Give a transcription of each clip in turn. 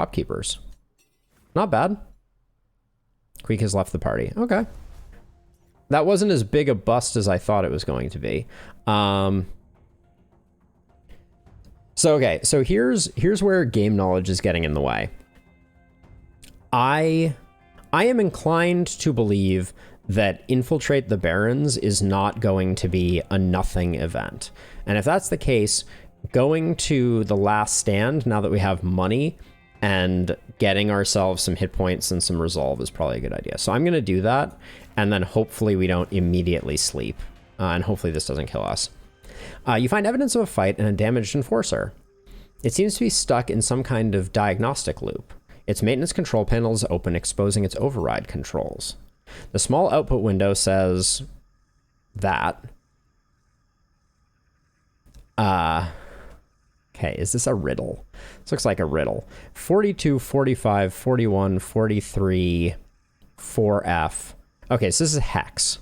shopkeepers. Not bad. Queek has left the party. Okay. That wasn't as big a bust as I thought it was going to be. So here's where game knowledge is getting in the way. I am inclined to believe that Infiltrate the Barrens is not going to be a nothing event. And if that's the case, going to the last stand, now that we have money, and getting ourselves some hit points and some resolve is probably a good idea. So I'm going to do that, and then hopefully we don't immediately sleep, and hopefully this doesn't kill us. You find evidence of a fight and a damaged enforcer. It seems to be stuck in some kind of diagnostic loop. Its maintenance control panel is open, exposing its override controls. The small output window says that. Okay, is this a riddle? This looks like a riddle. 42, 45, 41, 43, 4F. Okay, so this is hex.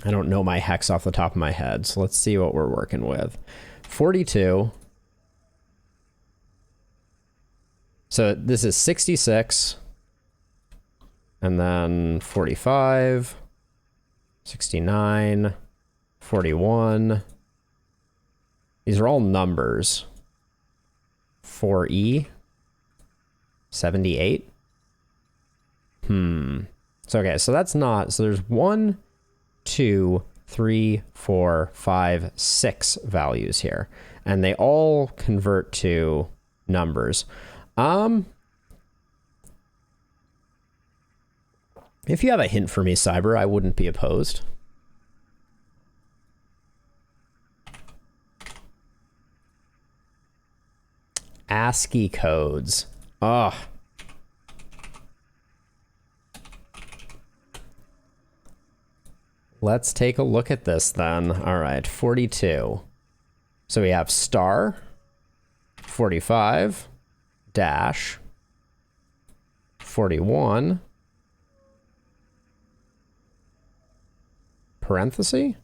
I don't know my hex off the top of my head, so let's see what we're working with. 42. So this is 66. And then 45. 69. 41. These are all numbers. 4E. 78. So okay, so that's not... So there's 1, 2, 3, 4, 5, 6 values here, and they all convert to numbers. If you have a hint for me, Cyber, I wouldn't be opposed. ASCII codes. Ugh. Let's take a look at this then. All right, 42. So we have star, 45, dash, 41, parenthesis,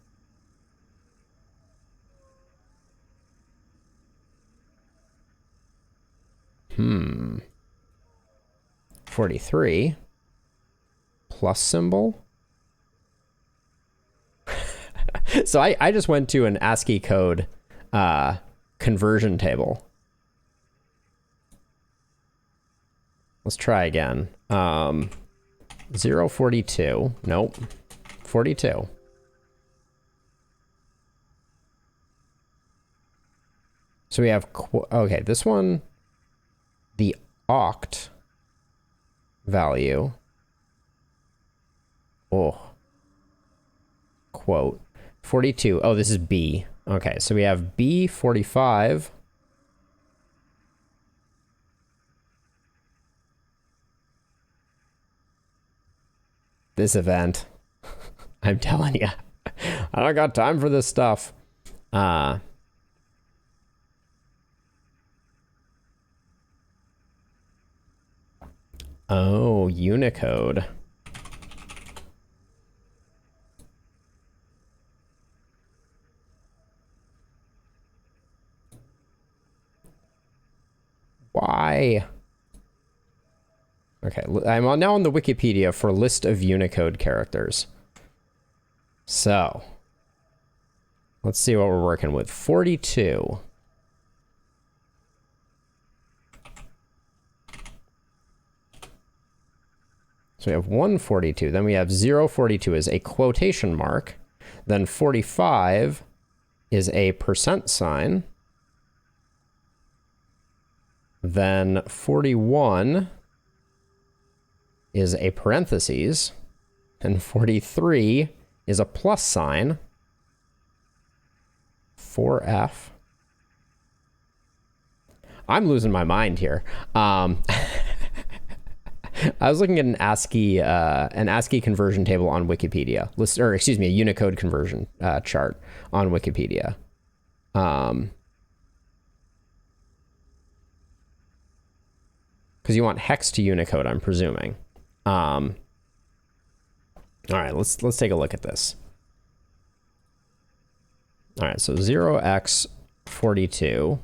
43, plus symbol. So I just went to an ASCII code conversion table. Let's try again. 042. Nope. 42. So we have... Okay, this one... The oct value... Oh. Quote. 42. Oh, this is B. Okay, so we have B45. This event. I'm telling you. I don't got time for this stuff. Oh, Unicode. Why? Okay, I'm now on the Wikipedia for a list of Unicode characters. So, let's see what we're working with. 42. So we have 142. Then we have 042 is a quotation mark. Then 45 is a percent sign. Then 41 is a parentheses, and 43 is a plus sign. 4F. I'm losing my mind here. I was looking at an ASCII conversion table on Wikipedia. Or excuse me, a Unicode conversion chart on Wikipedia. Because you want hex to Unicode, I'm presuming. All right, let's take a look at this. All right, so 0x42,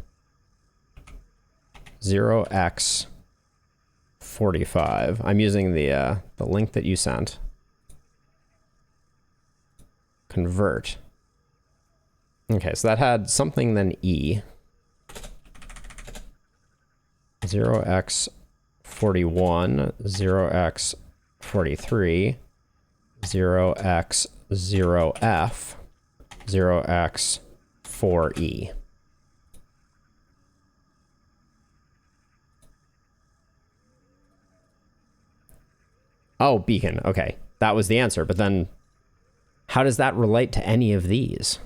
0x45. I'm using the link that you sent. Convert. Okay, so that had something then E. 0x41, 0x43, 0x0f, 0x4e. Oh, beacon. Okay, that was the answer. But then how does that relate to any of these?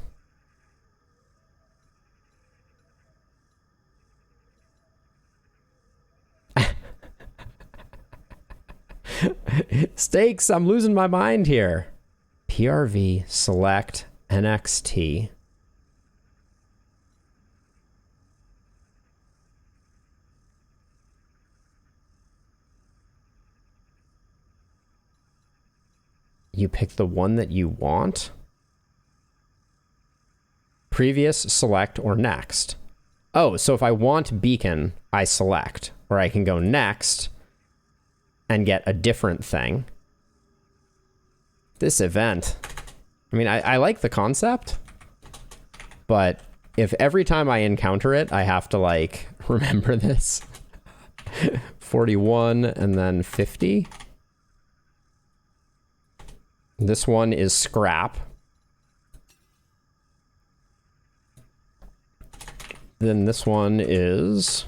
Stakes, I'm losing my mind here. PRV, select, NXT. You pick the one that you want. Previous, select, or next. Oh, so if I want beacon, I select. Or I can go next and get a different thing. This event. I mean, I like the concept, but if every time I encounter it, I have to, like, remember this. 41 and then 50. This one is scrap. Then this one is...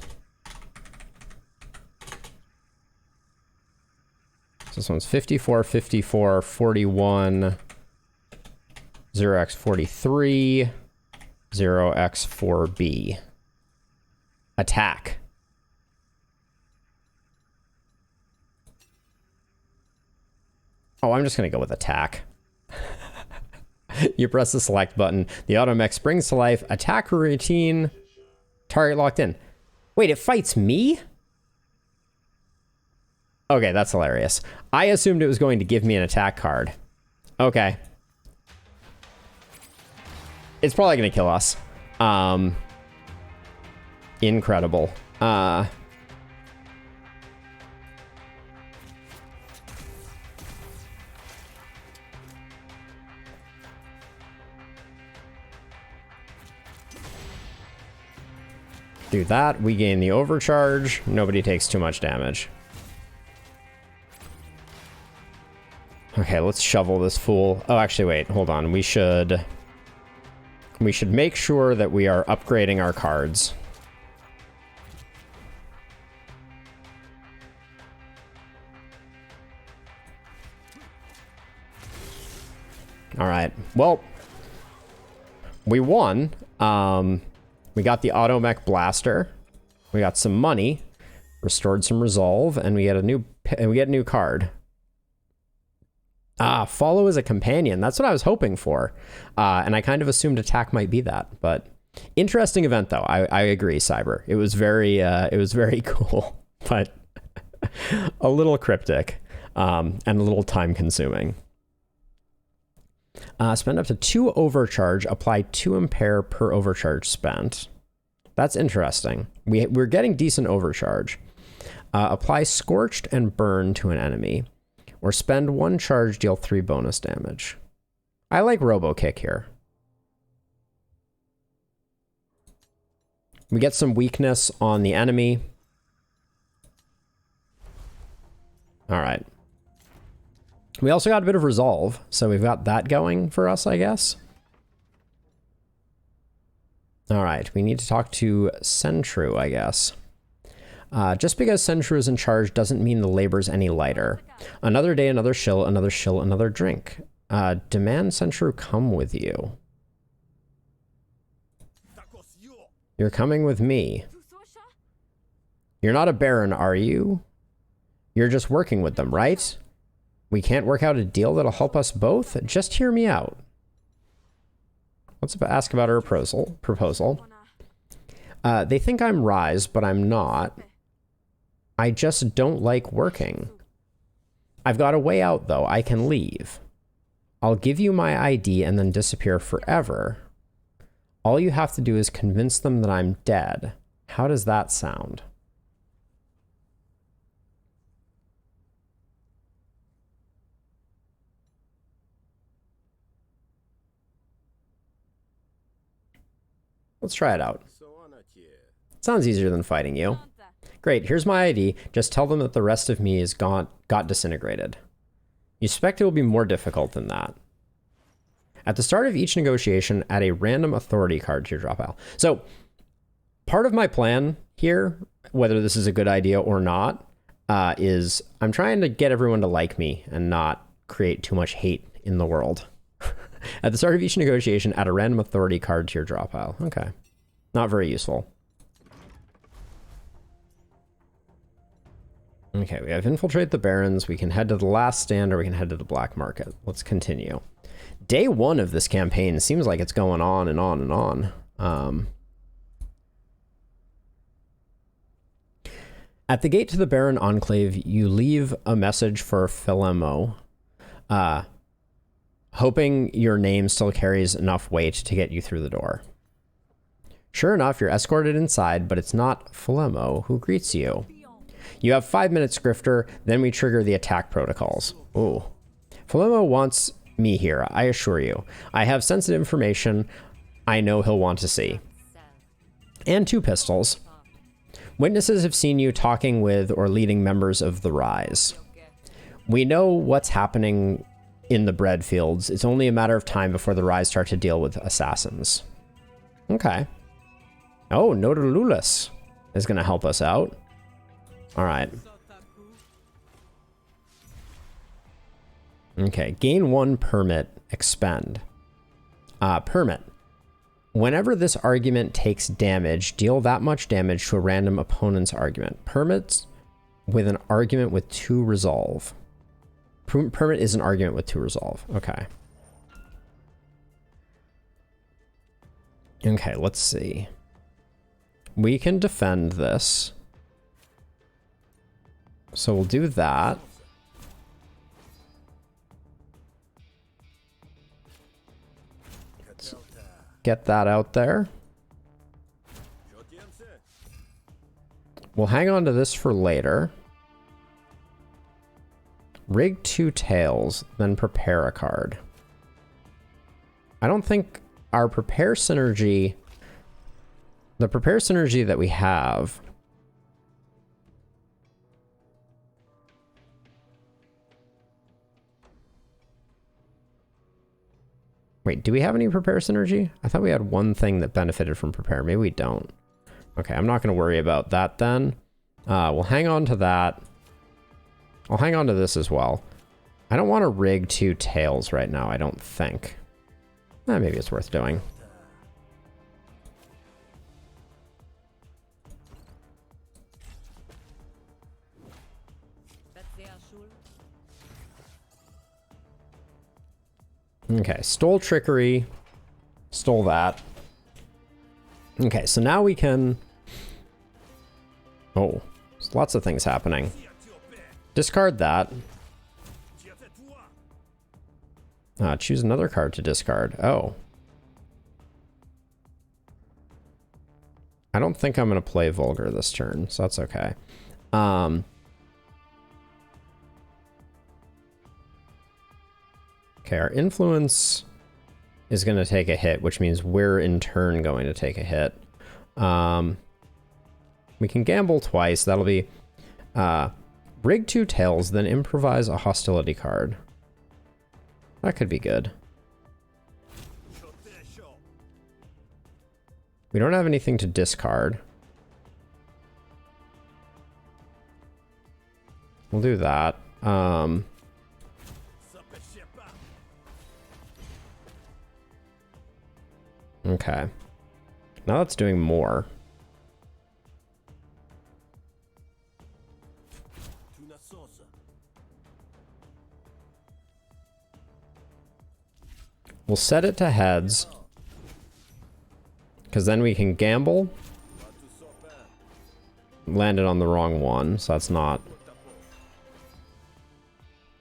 This one's 54, 54, 41, 0x43, 0x4b. Attack. Oh, I'm just going to go with attack. You press the select button. The automech springs to life. Attack routine. Target locked in. Wait, it fights me? Okay, that's hilarious. I assumed it was going to give me an attack card. Okay. It's probably going to kill us. Incredible. Do that. We gain the overcharge. Nobody takes too much damage. Okay, let's shovel this fool. Oh, actually, wait. Hold on. We should make sure that we are upgrading our cards. All right. Well, we won. We got the automech blaster. We got some money, restored some resolve, and we get a new card. Ah, follow as a companion. That's what I was hoping for. And I kind of assumed attack might be that, but interesting event though. I agree, Cyber. It was very cool, but a little cryptic, and a little time consuming. Spend up to 2 overcharge, apply 2 impair per overcharge spent. That's interesting. We're getting decent overcharge. Apply scorched and burn to an enemy. Or spend 1 charge, deal 3 bonus damage. I like Robo Kick here. We get some weakness on the enemy. All right. We also got a bit of resolve, so we've got that going for us, I guess. All right, we need to talk to Sentru, I guess. Just because Sentru is in charge doesn't mean the labor's any lighter. Another day, another shill, another drink. Demand Sentru come with you. You're coming with me. You're not a baron, are you? You're just working with them, right? We can't work out a deal that'll help us both? Just hear me out. Let's ask about our proposal. They think I'm Rise, but I'm not. I just don't like working. I've got a way out, though. I can leave. I'll give you my ID and then disappear forever. All you have to do is convince them that I'm dead. How does that sound? Let's try it out. Sounds easier than fighting you. Great, here's my ID. Just tell them that the rest of me is got disintegrated. You suspect it will be more difficult than that. At the start of each negotiation, add a random authority card to your draw pile. So, part of my plan here, whether this is a good idea or not, is I'm trying to get everyone to like me and not create too much hate in the world. At the start of each negotiation, add a random authority card to your draw pile. Okay. Not very useful. Okay, we have infiltrate the barons. We can head to the last stand or we can head to the black market. Let's continue. Day 1 of this campaign seems like it's going on and on and on. At the gate to the Baron Enclave, you leave a message for Philemo, hoping your name still carries enough weight to get you through the door. Sure enough, you're escorted inside, but it's not Philemo who greets you. You have 5 minutes, Grifter, then we trigger the attack protocols. Ooh. Philemo wants me here, I assure you. I have sensitive information I know he'll want to see. And 2 pistols. Witnesses have seen you talking with or leading members of the Rise. We know what's happening in the bread fields. It's only a matter of time before the Rise start to deal with assassins. Okay. Oh, Nodolulis is going to help us out. All right. Okay, gain 1 permit, expend. Permit. Whenever this argument takes damage, deal that much damage to a random opponent's argument. Permits with an argument with 2 resolve. Permit is an argument with 2 resolve. Okay. Okay, let's see. We can defend this. So we'll do that. Let's get that out there. We'll hang on to this for later. Rig 2 tails, then prepare a card. I don't think our prepare synergy, the prepare synergy that we have, wait, do we have any prepare synergy? I thought we had one thing that benefited from prepare. Maybe we don't. Okay, I'm not going to worry about that then. We'll hang on to that. I'll hang on to this as well. I don't want to rig 2 tails right now, I don't think. Maybe it's worth doing. Okay, stole trickery. Stole that. Okay, so now we can... Oh, there's lots of things happening. Discard that. Choose another card to discard. Oh. I don't think I'm going to play Vulgar this turn, so that's okay. Okay, our influence is going to take a hit, which means we're in turn going to take a hit. We can gamble twice. That'll be rig 2 tails, then improvise a hostility card. That could be good. We don't have anything to discard. We'll do that. Okay. Now that's doing more. We'll set it to heads, because then we can gamble. Landed on the wrong one, so that's not...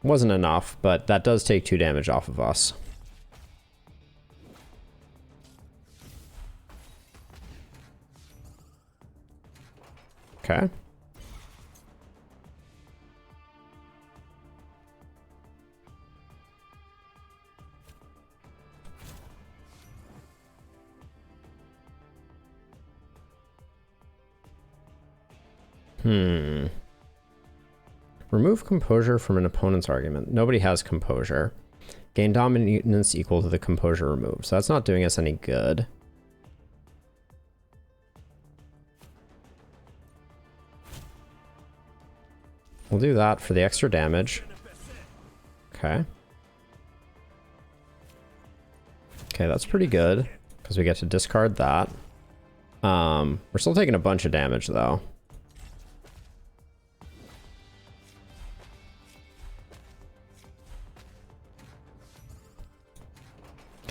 Wasn't enough, but that does take 2 damage off of us. Okay. Remove composure from an opponent's argument. Nobody has composure. Gain dominance equal to the composure removed. So that's not doing us any good. We'll do that for the extra damage. Okay. Okay, that's pretty good, because we get to discard that. We're still taking a bunch of damage, though.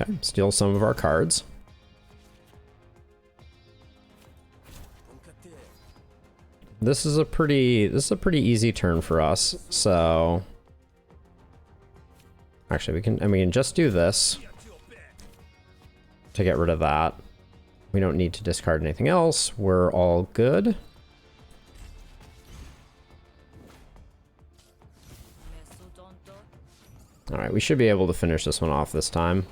Okay, steal some of our cards. This is a pretty easy turn for us. So actually we can just do this to get rid of that. We don't need to discard anything else. We're all good. All right, we should be able to finish this one off this time.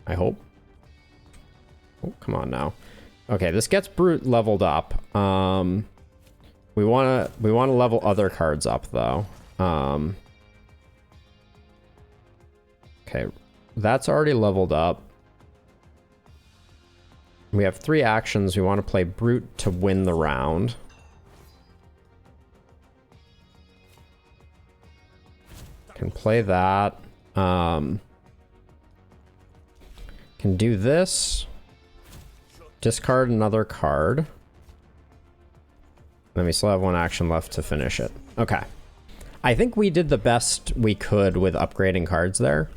I hope. Oh, come on now. Okay, this gets Brute leveled up. We wanna level other cards up though. Okay, that's already leveled up. We have 3 actions. We want to play Brute to win the round. Can play that. Can do this. Discard another card. Then we still have 1 action left to finish it. Okay. I think we did the best we could with upgrading cards there.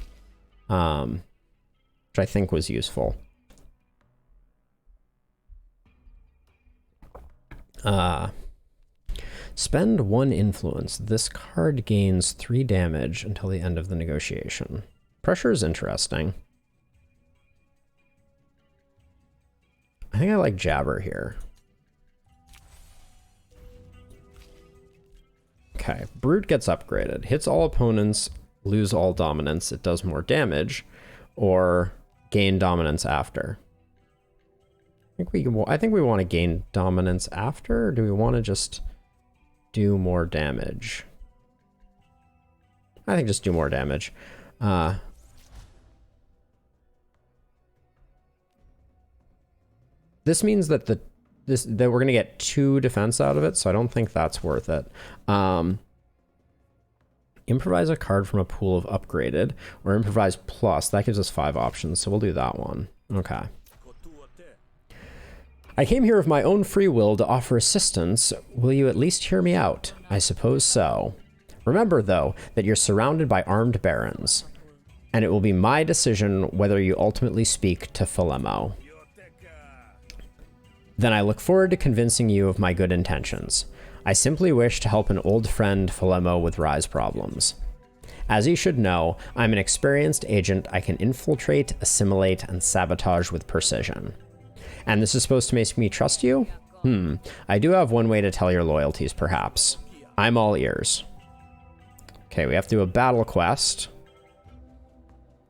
Which I think was useful. Spend 1 influence. This card gains 3 damage until the end of the negotiation. Pressure is interesting. I think I like Jabber here. Okay, Brute gets upgraded. Hits all opponents, lose all dominance. It does more damage, or gain dominance after. I think we want to gain dominance after, or do we want to just do more damage? I think just do more damage. This means that that we're gonna get 2 defense out of it, so I don't think that's worth it. Improvise a card from a pool of upgraded, or improvise plus. That gives us 5 options, so we'll do that one. Okay. I came here of my own free will to offer assistance. Will you at least hear me out? I suppose so. Remember, though, that you're surrounded by armed barons, and it will be my decision whether you ultimately speak to Philemo. Then I look forward to convincing you of my good intentions. I simply wish to help an old friend, Philemo, with Rise problems. As you should know, I'm an experienced agent. I can infiltrate, assimilate, and sabotage with precision. And this is supposed to make me trust you? I do have one way to tell your loyalties, perhaps. I'm all ears. Okay, we have to do a battle quest.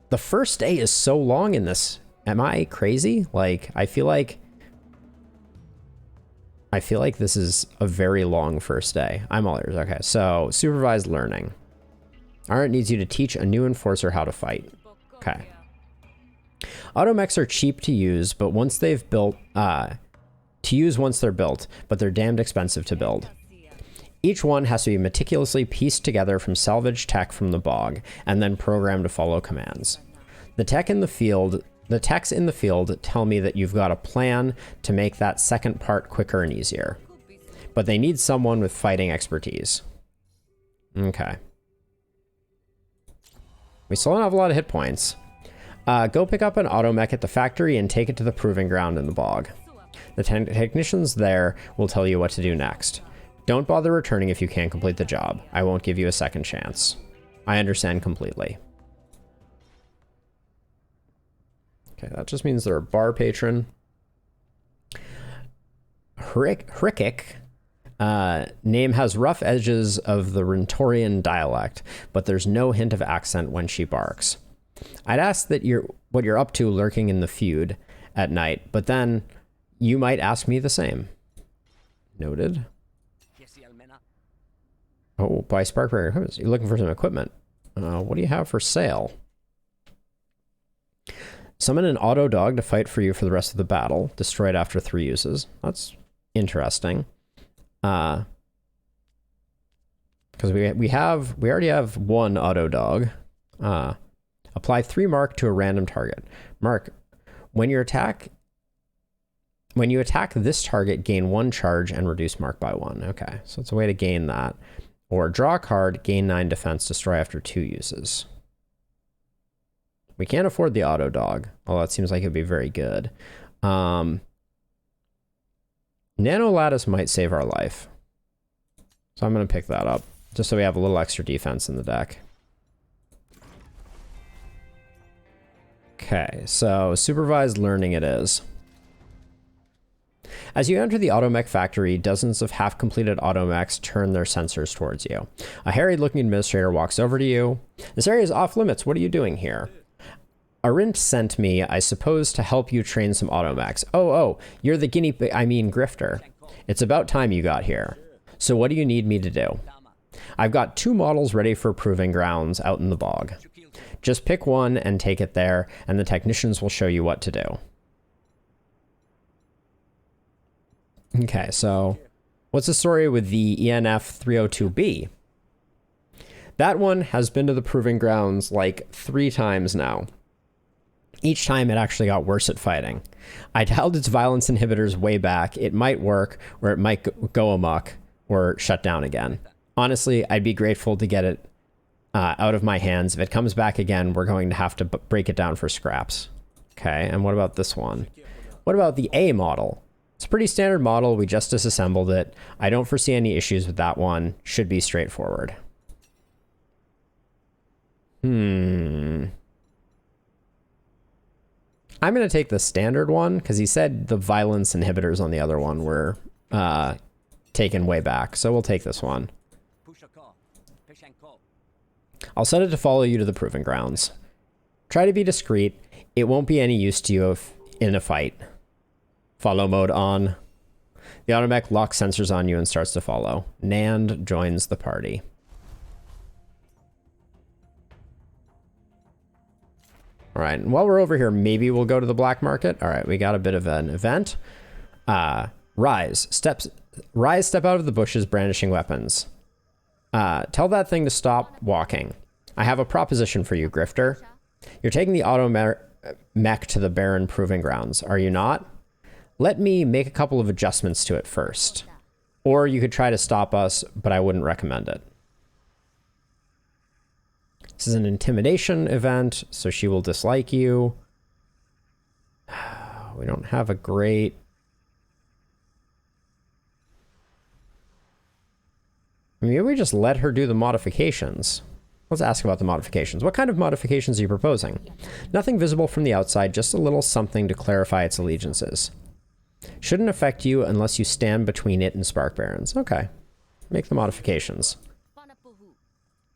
The first day is so long in this. Am I crazy? Like, I feel like this is a very long first day. I'm all ears. Okay, so supervised learning. Art needs you to teach a new enforcer how to fight. Okay. Automechs are cheap to use, but once they've built, once they're built, but they're damned expensive to build. Each one has to be meticulously pieced together from salvaged tech from the bog, and then programmed to follow commands. The techs in the field tell me that you've got a plan to make that second part quicker and easier. But they need someone with fighting expertise. Okay. We still don't have a lot of hit points. Go pick up an automech at the factory and take it to the proving ground in the bog. The technicians there will tell you what to do next. Don't bother returning if you can't complete the job. I won't give you a second chance. I understand completely. Okay, that just means they're a bar patron. Hrikik. Name has rough edges of the Rentorian dialect, but there's no hint of accent when she barks. I'd ask what you're up to lurking in the feud at night, but then you might ask me the same. Noted. Oh, buy Sparkbreaker equipment. You're looking for some equipment. What do you have for sale? Summon an auto dog to fight for you for the rest of the battle. Destroyed after 3 uses. That's interesting. Because we already have 1 auto dog. Apply 3 mark to a random target. Mark, when you attack this target, gain 1 charge and reduce mark by 1. Okay, so it's a way to gain that. Or draw a card, gain 9 defense, destroy after 2 uses. We can't afford the auto dog, although it seems like it'd be very good. Nano Lattice might save our life. So I'm going to pick that up, just so we have a little extra defense in the deck. Okay, so supervised learning it is. As you enter the automech factory, dozens of half-completed automechs turn their sensors towards you. A harried-looking administrator walks over to you. This area is off-limits. What are you doing here? Arendt sent me, I suppose, to help you train some automechs. Oh, you're the grifter. It's about time you got here. So what do you need me to do? I've got 2 models ready for proving grounds out in the bog. Just pick one and take it there, and the technicians will show you what to do. Okay, so what's the story with the ENF 302B? That one has been to the proving grounds like 3 times now. Each time it actually got worse at fighting. I dialed its violence inhibitors way back. It might work, or it might go amok, or shut down again. Honestly, I'd be grateful to get it out of my hands. If it comes back again, we're going to have to break it down for scraps. Okay, and what about this one? What about the A model? It's a pretty standard model. We just disassembled it. I don't foresee any issues with that one. Should be straightforward. I'm going to take the standard one because he said the violence inhibitors on the other one were taken way back. So we'll take this one. I'll set it to follow you to the proving grounds. Try to be discreet. It won't be any use to you in a fight. Follow mode on. The automech locks sensors on you and starts to follow. Nand joins the party. All right, and while we're over here, maybe we'll go to the black market. All right, we got a bit of an event. Rise, step out of the bushes brandishing weapons. Tell that thing to stop walking. I have a proposition for you, Grifter. You're taking the auto mech to the barren proving grounds, are you not? Let me make a couple of adjustments to it first. Or you could try to stop us, but I wouldn't recommend it. This is an intimidation event, so she will dislike you. We don't have a great... Maybe we just let her do the modifications. Let's ask about the modifications. What kind of modifications are you proposing? Nothing visible from the outside, just a little something to clarify its allegiances. Shouldn't affect you unless you stand between it and Spark Barons. Okay. Make the modifications.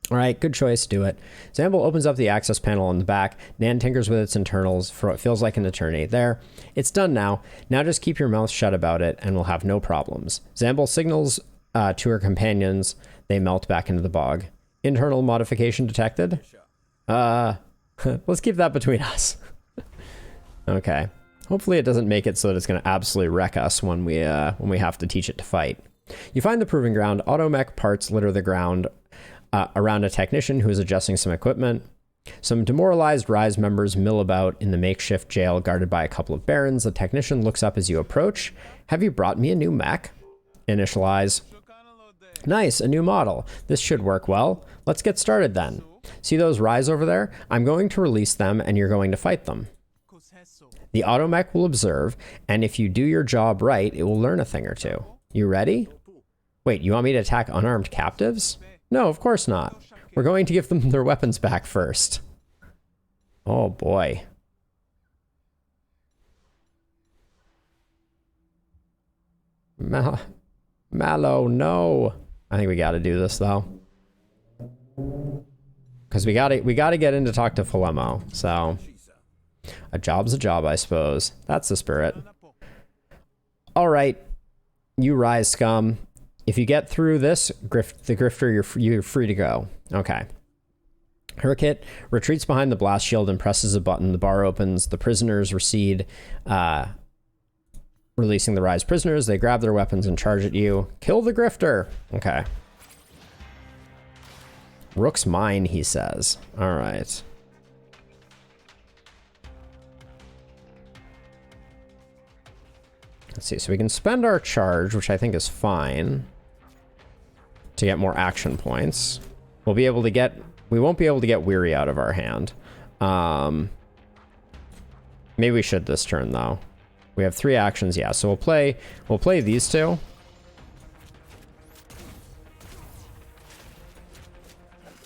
All right, good choice. Do it. Zamble opens up the access panel on the back. Nan tinkers with its internals for what feels like an eternity. There. It's done now. Now just keep your mouth shut about it and we'll have no problems. Zamble signals to her companions. They melt back into the bog. Internal modification detected? Let's keep that between us. Okay. Hopefully it doesn't make it so that it's going to absolutely wreck us when we have to teach it to fight. You find the proving ground. Automech parts litter the ground around a technician who is adjusting some equipment. Some demoralized Rise members mill about in the makeshift jail guarded by a couple of barons. The technician looks up as you approach. Have you brought me a new mech? Initialize. Nice, a new model. This should work well. Let's get started then. See those Rise over there? I'm going to release them and you're going to fight them. The automech will observe, and if you do your job right, it will learn a thing or two. You ready? Wait, you want me to attack unarmed captives? No, of course not. We're going to give them their weapons back first. Oh boy. Mallow, no. I think we got to do this though, because we got to get in to talk to Philemo. So a job's a job, I suppose. That's the spirit. All right, you rise, scum. If you get through this, the Grifter, you're free to go. Okay. Herkit retreats behind the blast shield and presses a button. The bar opens. The prisoners recede, releasing the Rise prisoners. They grab their weapons and charge at you. Kill the Grifter. Okay. Rook's mine, he says. All right. Let's see. So we can spend our charge, which I think is fine, to get more action points. We'll be able to get... We won't be able to get Weary out of our hand. Maybe we should this turn, though. We have 3 actions, yeah. So we'll play these 2.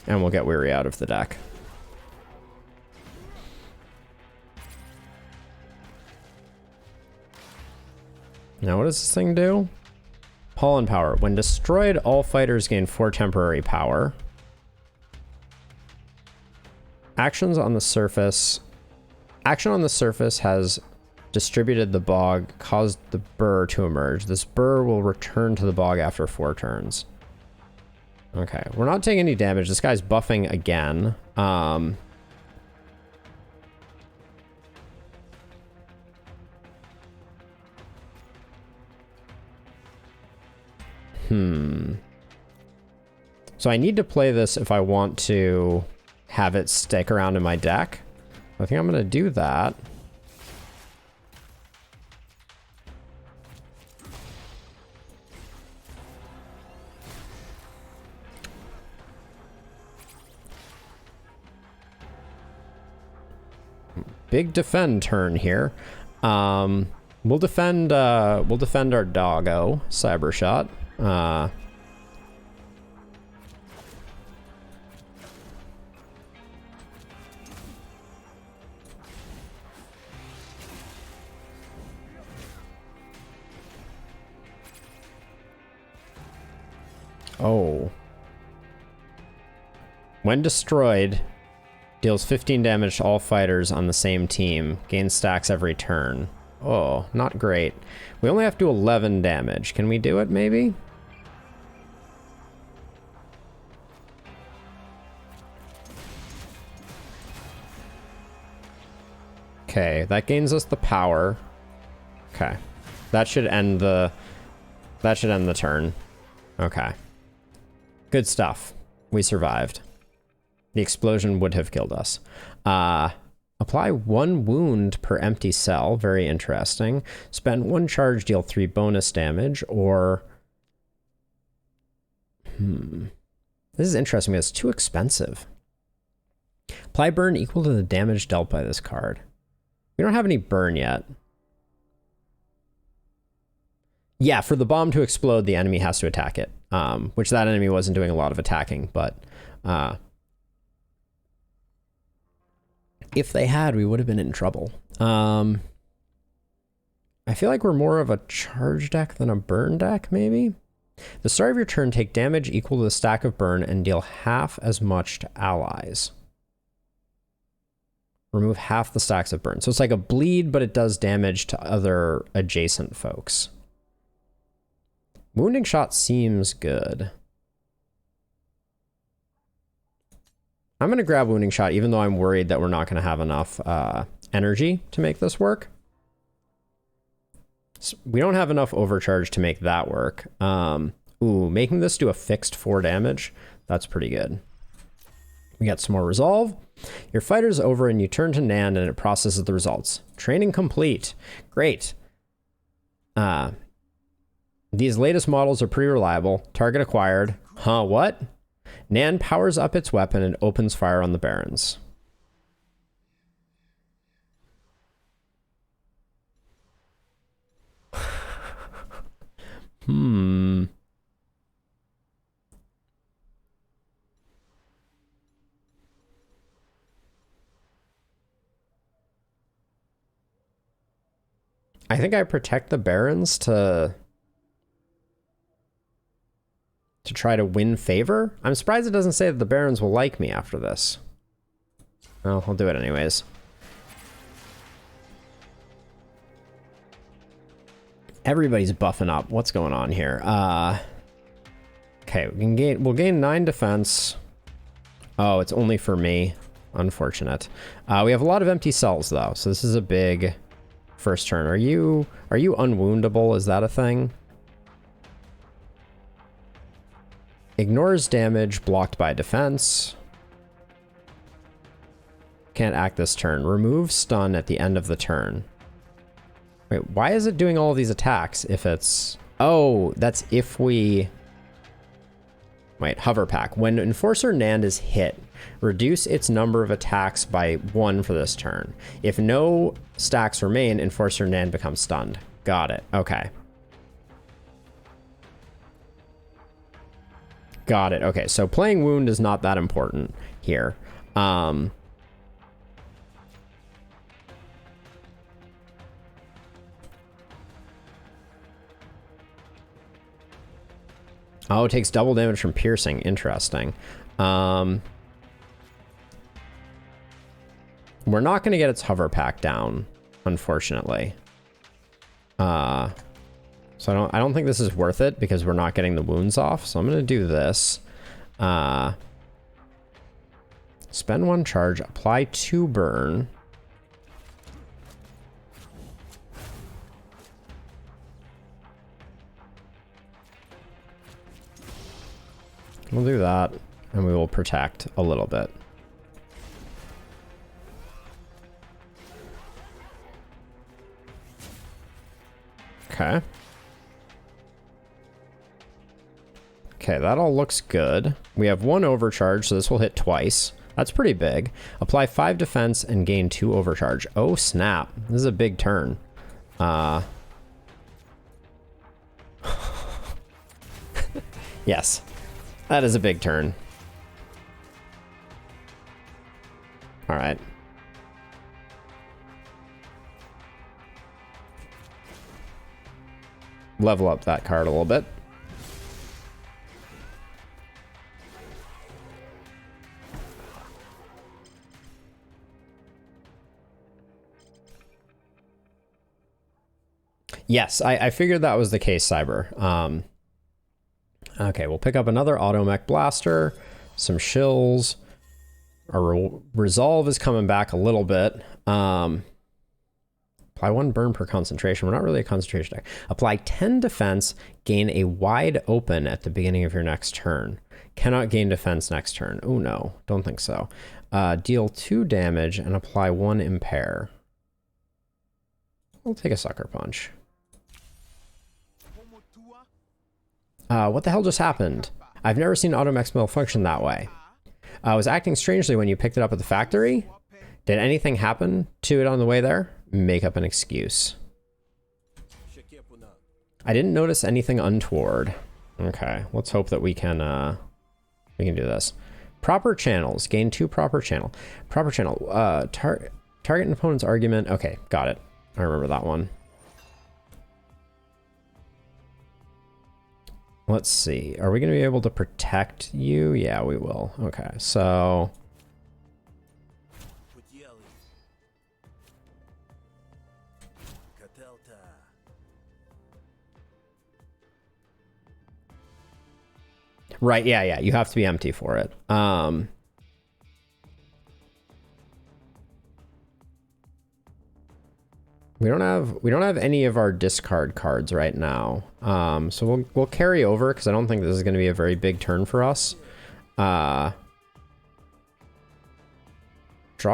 And we'll get Weary out of the deck. Now, what does this thing do? Pollen power. When destroyed, all fighters gain 4 temporary power. Actions on the surface. Action on the surface has distributed the bog, caused the burr to emerge. This burr will return to the bog after 4 turns. Okay, we're not taking any damage. This guy's buffing again. So I need to play this if I want to have it stick around in my deck. I think I'm going to do that. Big defend turn here. We'll defend our doggo, Cyber Shot. Oh. When destroyed, deals 15 damage to all fighters on the same team. Gains stacks every turn. Oh, not great. We only have to do 11 damage. Can we do it, maybe? Okay, that gains us the power. Okay. That should end the turn. Okay. Good stuff. We survived. The explosion would have killed us. Apply 1 wound per empty cell. Very interesting. Spend 1 charge, deal 3 bonus damage, or... This is interesting because it's too expensive. Apply burn equal to the damage dealt by this card. We don't have any burn yet. Yeah, for the bomb to explode, the enemy has to attack it. Which that enemy wasn't doing a lot of attacking, but... if they had, we would have been in trouble. I feel like we're more of a charge deck than a burn deck, maybe? The start of your turn, take damage equal to the stack of burn and deal half as much to allies. Remove half the stacks of burn. So it's like a bleed, but it does damage to other adjacent folks. Wounding shot seems good. I'm going to grab Wounding Shot, even though I'm worried that we're not going to have enough energy to make this work. So we don't have enough overcharge to make that work. Ooh, making this do a fixed 4 damage. That's pretty good. We got some more resolve. Your fighter's over and you turn to Nand and it processes the results. Training complete. Great. These latest models are pretty reliable. Target acquired. Huh, what? Nan powers up its weapon and opens fire on the Barons. I think I protect the Barons to to try to win favor. I'm surprised it doesn't say that the barons will like me after this. Well, I'll do it anyways. Everybody's buffing up. What's going on here? Okay, we'll gain 9 defense. Oh, it's only for me. Unfortunate. We have a lot of empty cells though, so this is a big first turn. Are you unwoundable? Is that a thing? Ignores damage blocked by defense. Can't act this turn. Remove stun at the end of the turn. Wait, why is it doing all of these attacks if it's... Oh, that's if we... Wait, hover pack. When Enforcer Nand is hit, reduce its number of attacks by 1 for this turn. If no stacks remain, Enforcer Nand becomes stunned. Got it. Okay. Got it. Okay, so playing wound is not that important here. Oh, it takes double damage from piercing. Interesting. We're not going to get its hover pack down, unfortunately. So I don't think this is worth it because we're not getting the wounds off. So I'm going to do this. Spend 1 charge, apply 2 burn. We'll do that, and we will protect a little bit. Okay. Okay, that all looks good. We have 1 overcharge, so this will hit twice. That's pretty big. Apply 5 defense and gain 2 overcharge. Oh, snap. This is a big turn. Yes. That is a big turn. All right. Level up that card a little bit. Yes, I figured that was the case, Cyber. Okay, we'll pick up another automech blaster, some shills. Our resolve is coming back a little bit. Apply 1 burn per concentration. We're not really a concentration deck. Apply 10 defense, gain a wide open at the beginning of your next turn. Cannot gain defense next turn. Oh no, don't think so. Deal 2 damage and apply 1 impair. We'll take a sucker punch. What the hell just happened? I've never seen automechs malfunction that way. I was acting strangely when you picked it up at the factory. Did anything happen to it on the way there? Make up an excuse. I didn't notice anything untoward. Okay, let's hope that we can do this. Proper channels. Gain 2 proper channel. Proper channel. Target an opponent's argument. Okay, got it. I remember that one. Let's see. Are we going to be able to protect you? Yeah, we will. Okay, so... Right, yeah, you have to be empty for it. We don't have any of our discard cards right now. So we'll carry over because I don't think this is going to be a very big turn for us. Draw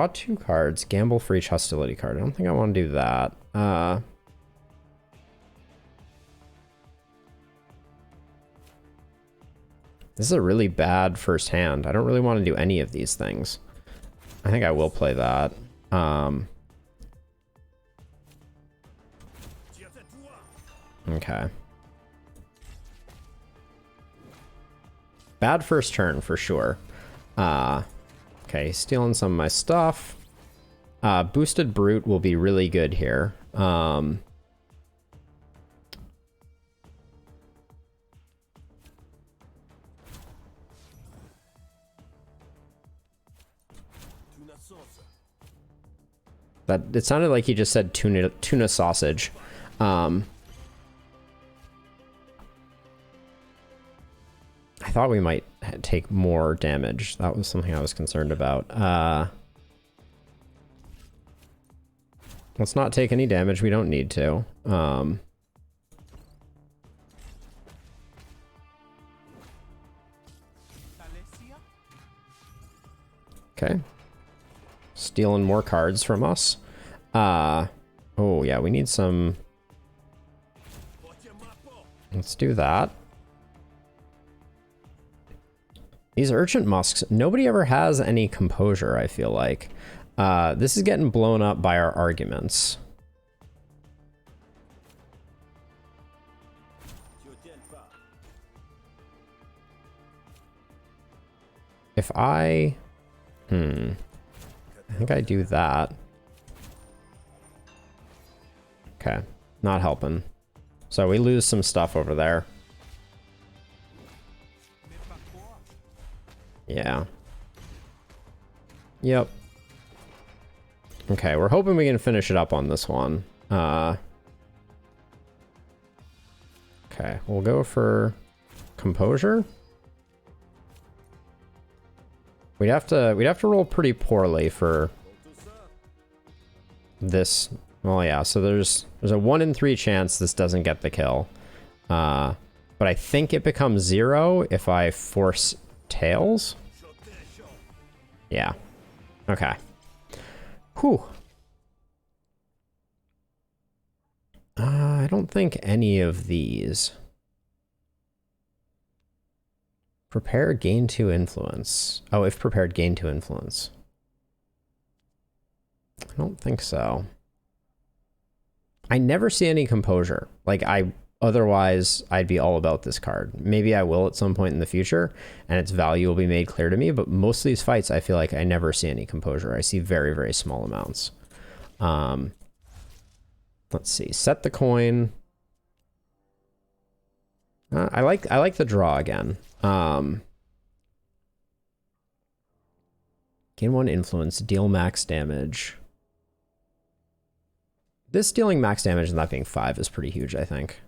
2 cards, gamble for each hostility card. I don't think I want to do that. This is a really bad first hand. I don't really want to do any of these things. I think I will play that. Okay. Bad first turn for sure. Okay, stealing some of my stuff. Boosted Brute will be really good here. That it sounded like he just said tuna sausage. I thought we might take more damage. That was something I was concerned about. Let's not take any damage. We don't need to. Okay. Stealing more cards from us. Oh, yeah, we need some... Let's do that. These Urchin Musks, nobody ever has any composure, I feel like. This is getting blown up by our arguments. If I... I think I do that. Okay, not helping. So we lose some stuff over there. Yeah. Yep. Okay, we're hoping we can finish it up on this one. Okay, we'll go for composure. We'd have to roll pretty poorly for this. Well, yeah, so there's a 1 in 3 chance this doesn't get the kill. But I think it becomes 0 if I force tails. Yeah. Okay. Whew. I don't think any of these. Prepare, gain 2 influence. Oh, if prepared, gain 2 influence. I don't think so. I never see any composure. Like, otherwise, I'd be all about this card. Maybe I will at some point in the future, and its value will be made clear to me, but most of these fights, I feel like I never see any composure. I see very, very small amounts. Let's see. Set the coin. I like the draw again. Gain 1 influence, deal max damage. This dealing max damage and that being 5 is pretty huge, I think.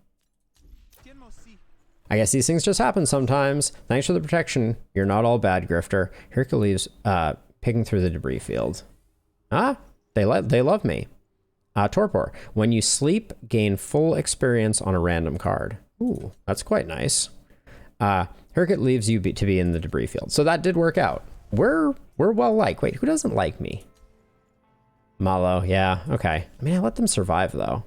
I guess these things just happen sometimes. Thanks for the protection. You're not all bad, Grifter. Hercules, picking through the debris field. Ah, they love me. Torpor. When you sleep, gain full experience on a random card. Ooh, that's quite nice. Hercule leaves you to be in the debris field. So that did work out. We're well liked. Wait, who doesn't like me? Malo, yeah, okay. I mean, I let them survive, though.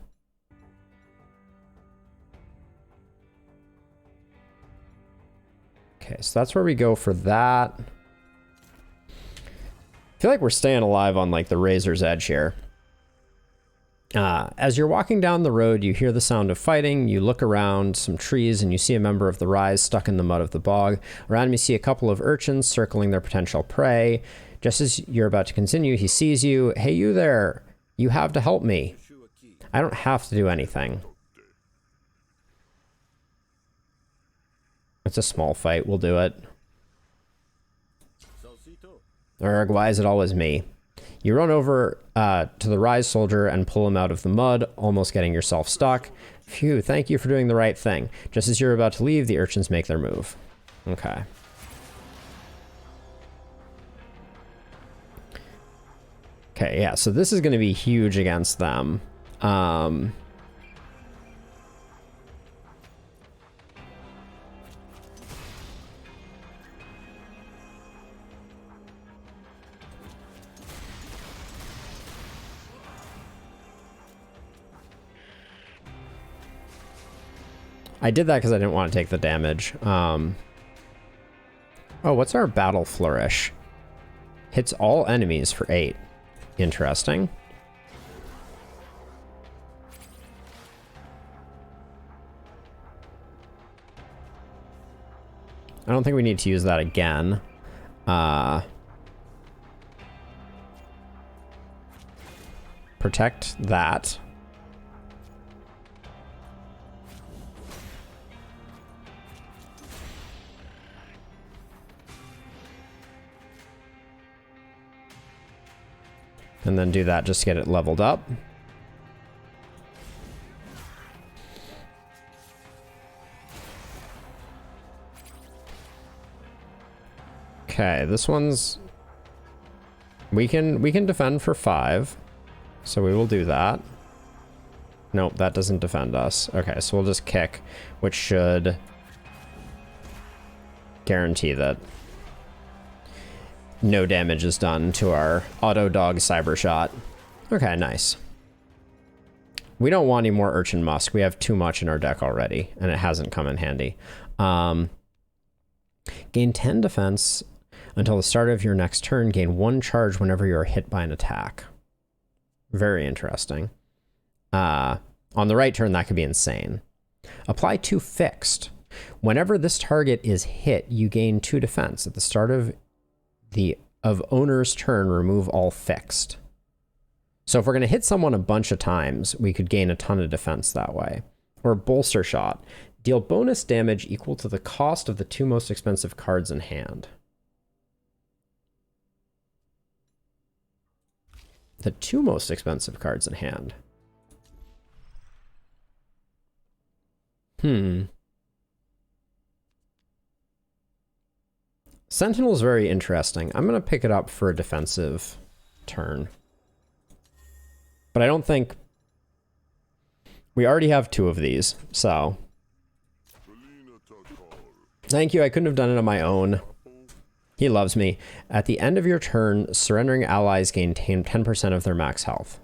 Okay, so that's where we go for that. I feel like we're staying alive on, like, the razor's edge here. As you're walking down the road, you hear the sound of fighting. You look around some trees and you see a member of the Rise stuck in the mud of the bog. Around him, you see a couple of urchins circling their potential prey. Just as you're about to continue, he sees you. Hey, you there. You have to help me. I don't have to do anything. It's a small fight. We'll do it. Urgh, why is it always me? You run over to the Rise soldier and pull him out of the mud, almost getting yourself stuck. Phew, thank you for doing the right thing. Just as you're about to leave, the urchins make their move. Okay. Okay, yeah, so this is going to be huge against them. I did that because I didn't want to take the damage. Oh, what's our battle flourish? Hits all enemies for 8. Interesting. I don't think we need to use that again. Protect that. And then do that just to get it leveled up. Okay, this one's... We can defend for 5. So we will do that. Nope, that doesn't defend us. Okay, so we'll just kick, which should guarantee that no damage is done to our auto dog cyber shot. Okay, nice. We don't want any more Urchin Musk. We have too much in our deck already, and it hasn't come in handy. Gain 10 defense until the start of your next turn. Gain 1 charge whenever you are hit by an attack. Very interesting. On the right turn, that could be insane. Apply 2 fixed. Whenever this target is hit, you gain 2 defense. At the start of owner's turn, remove all fixed. So if we're going to hit someone a bunch of times, we could gain a ton of defense that way. Or bolster shot. Deal bonus damage equal to the cost of the 2 most expensive cards in hand. The 2 most expensive cards in hand. Sentinel's very interesting. I'm going to pick it up for a defensive turn. But I don't think... We already have 2 of these, so... Thank you, I couldn't have done it on my own. He loves me. At the end of your turn, surrendering allies gain 10% of their max health.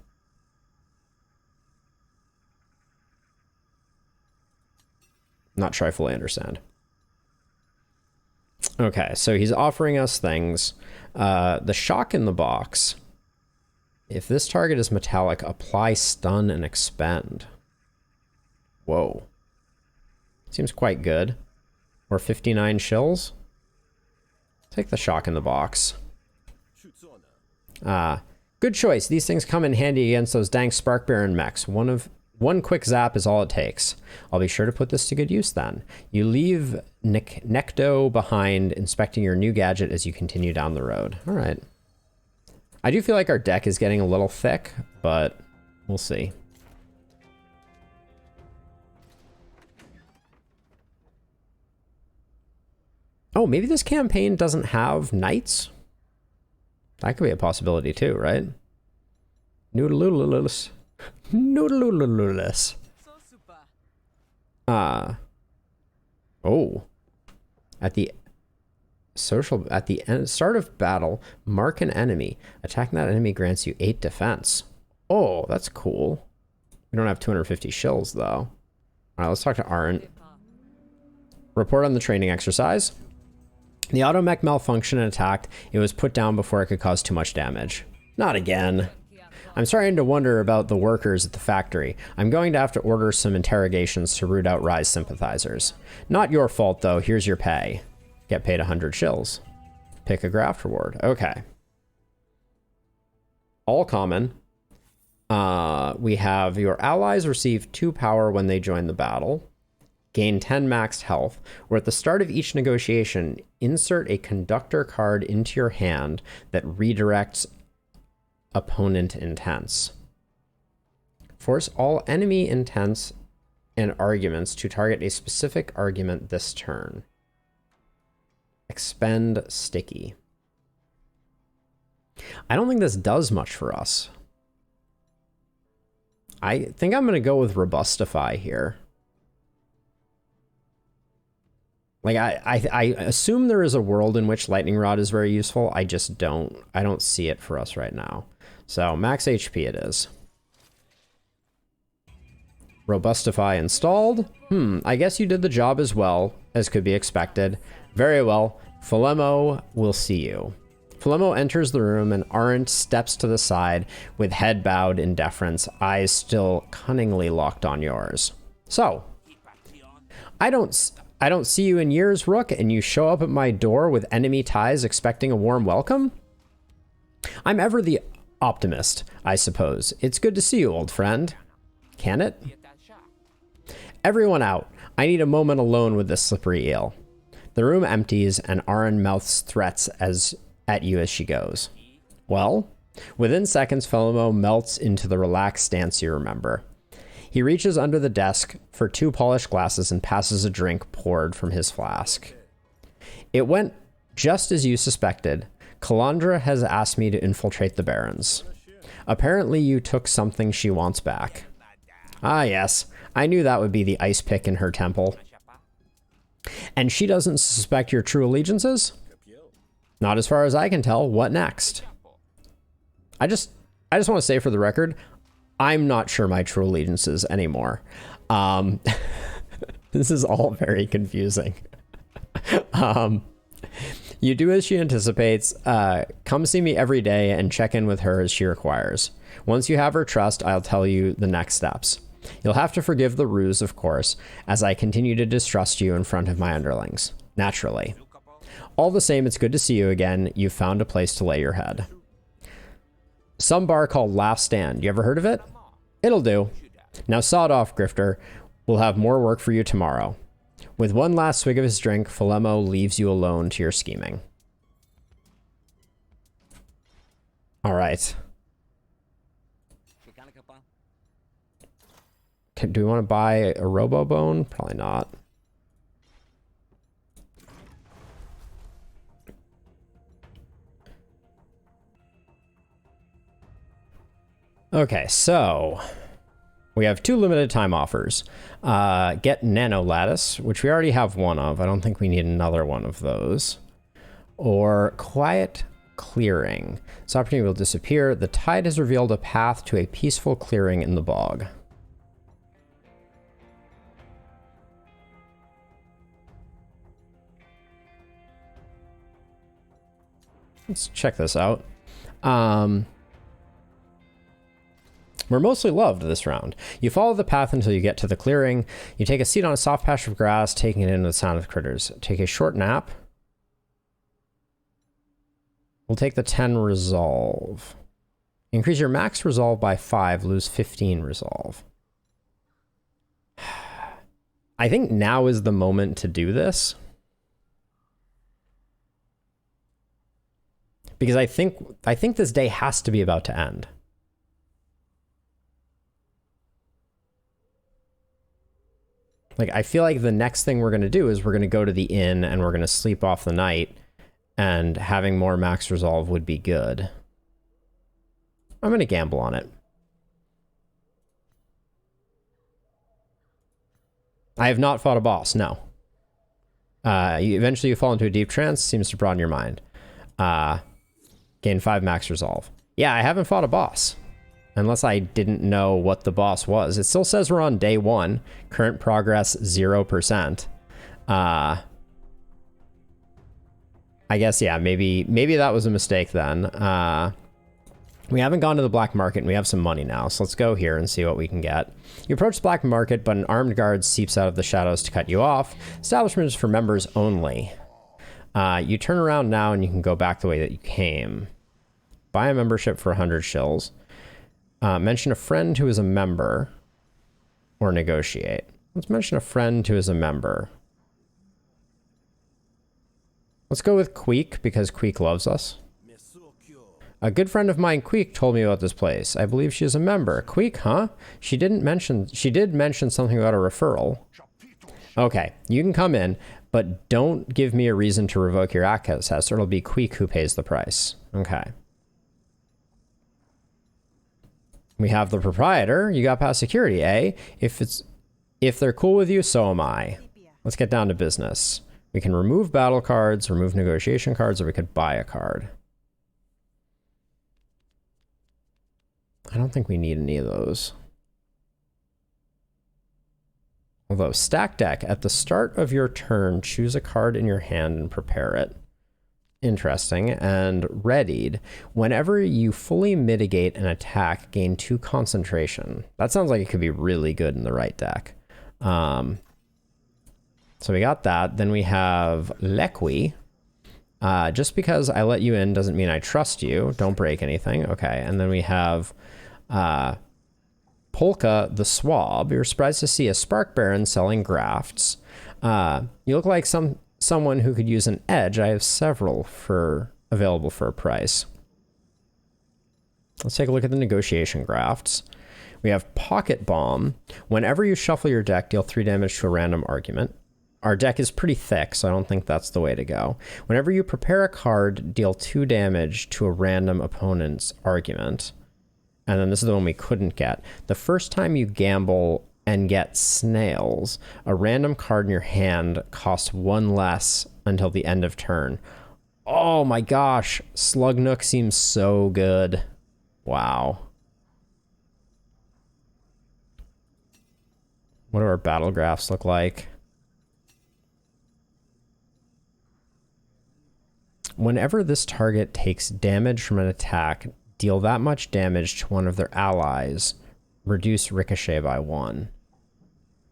Not sure I fully understand. Okay, so he's offering us things. The shock in the box. If this target is metallic, apply stun and expend. Whoa. Seems quite good. Or 59 shills. Take the shock in the box. Good choice. These things come in handy against those dang Spark Baron mechs. One quick zap is all it takes. I'll be sure to put this to good use then. You leave Necto behind, inspecting your new gadget as you continue down the road. All right. I do feel like our deck is getting a little thick, but we'll see. Oh, maybe this campaign doesn't have knights? That could be a possibility too, right? Noodle-oodle-oodle-less. Noodle-oodle-oodle-less. Oh. At the start of battle, mark an enemy. Attacking that enemy grants you 8 defense. Oh, that's cool. We don't have 250 shills though. All right, let's talk to Arendt. Report on the training exercise. The automech malfunctioned and attacked. It was put down before it could cause too much damage. Not again. I'm starting to wonder about the workers at the factory. I'm going to have to order some interrogations to root out Rise sympathizers. Not your fault though, here's your pay. Get paid 100 shills. Pick a graft reward. Okay. All common. We have your allies receive 2 power when they join the battle. Gain 10 maxed health, or at the start of each negotiation, insert a conductor card into your hand that redirects opponent intents. Force all enemy intents and arguments to target a specific argument this turn. Expend sticky. I don't think this does much for us. I think I'm going to go with Robustify here. Like, I assume there is a world in which Lightning Rod is very useful. I just don't. I don't see it for us right now. So, max HP it is. Robustify installed. I guess you did the job as well as could be expected. Very well. Philemo will see you. Philemo enters the room and Arendt steps to the side with head bowed in deference, eyes still cunningly locked on yours. So, I don't see you in years, Rook, and you show up at my door with enemy ties expecting a warm welcome? I'm ever the optimist, I suppose. It's good to see you, old friend. Can it? Everyone out. I need a moment alone with this slippery eel. The room empties and Aaron mouths threats at you as she goes. Well, Within seconds, Philomo melts into the relaxed stance you remember. He reaches under the desk for 2 polished glasses and passes a drink poured from his flask. It went just as you suspected. Calandra has asked me to infiltrate the Barrens. Apparently you took something she wants back. Ah, yes. I knew that would be the ice pick in her temple. And she doesn't suspect your true allegiances? Not as far as I can tell. What next? I just want to say for the record, I'm not sure my true allegiances anymore. This is all very confusing. You do as she anticipates. Come see me every day and check in with her as she requires. Once you have her trust, I'll tell you the next steps. You'll have to forgive the ruse, of course, as I continue to distrust you in front of my underlings. Naturally. All the same, it's good to see you again. You've found a place to lay your head. Some bar called Last Stand. You ever heard of it? It'll do. Now sod off, Grifter. We'll have more work for you tomorrow. With one last swig of his drink, Philomo leaves you alone to your scheming. All right. Do we want to buy a robo-bone? Probably not. Okay, so we have 2 limited time offers. Get Nano Lattice, which we already have one of. I don't think we need another one of those. Or Quiet Clearing. This opportunity will disappear. The tide has revealed a path to a peaceful clearing in the bog. Let's check this out. We're mostly loved this round. You follow the path until you get to the clearing. You take a seat on a soft patch of grass, taking it in with the sound of critters. Take a short nap. We'll take the 10 resolve. Increase your max resolve by 5, lose 15 resolve. I think now is the moment to do this. Because I think this day has to be about to end. Like, I feel like the next thing we're going to do is we're going to go to the inn and we're going to sleep off the night, and having more max resolve would be good. I'm going to gamble on it. I have not fought a boss, no. Eventually you fall into a deep trance, seems to broaden your mind. Gain 5 max resolve. Yeah, I haven't fought a boss. Unless I didn't know what the boss was. It still says we're on day 1. Current progress 0%. I guess, yeah, maybe that was a mistake then. We haven't gone to the black market and we have some money now. So let's go here and see what we can get. You approach the black market, but an armed guard seeps out of the shadows to cut you off. Establishment is for members only. You turn around now and you can go back the way that you came. Buy a membership for 100 shills. Mention a friend who is a member, or negotiate. Let's mention a friend who is a member. Let's go with Queek, because Queek loves us. A good friend of mine, Queek, told me about this place. I believe she is a member. Queek, huh? She did mention something about a referral. Okay, you can come in, but don't give me a reason to revoke your access, or it'll be Queek who pays the price. Okay. We have the proprietor. You got past security, eh? If they're cool with you, so am I. Let's get down to business. We can remove battle cards, remove negotiation cards, or we could buy a card. I don't think we need any of those. Although, stack deck. At the start of your turn, choose a card in your hand and prepare it. Interesting. And readied. Whenever you fully mitigate an attack, gain 2 concentration. That sounds like it could be really good in the right deck. So we got that. Then we have Lequi. Just because I let you in doesn't mean I trust you. Don't break anything. Okay. And then we have Polka the Swab. You're surprised to see a Spark Baron selling grafts. You look like someone who could use an edge. I have several available for a price. Let's take a look at the negotiation grafts. We have Pocket Bomb. Whenever you shuffle your deck, deal 3 damage to a random argument. Our deck is pretty thick, so I don't think that's the way to go. Whenever you prepare a card, deal 2 damage to a random opponent's argument. And then this is the one we couldn't get. The first time you gamble and get snails, a random card in your hand costs 1 less until the end of turn. Oh my gosh, Slug Nook seems so good. Wow. What do our battle graphs look like? Whenever this target takes damage from an attack, deal that much damage to one of their allies. Reduce ricochet by 1.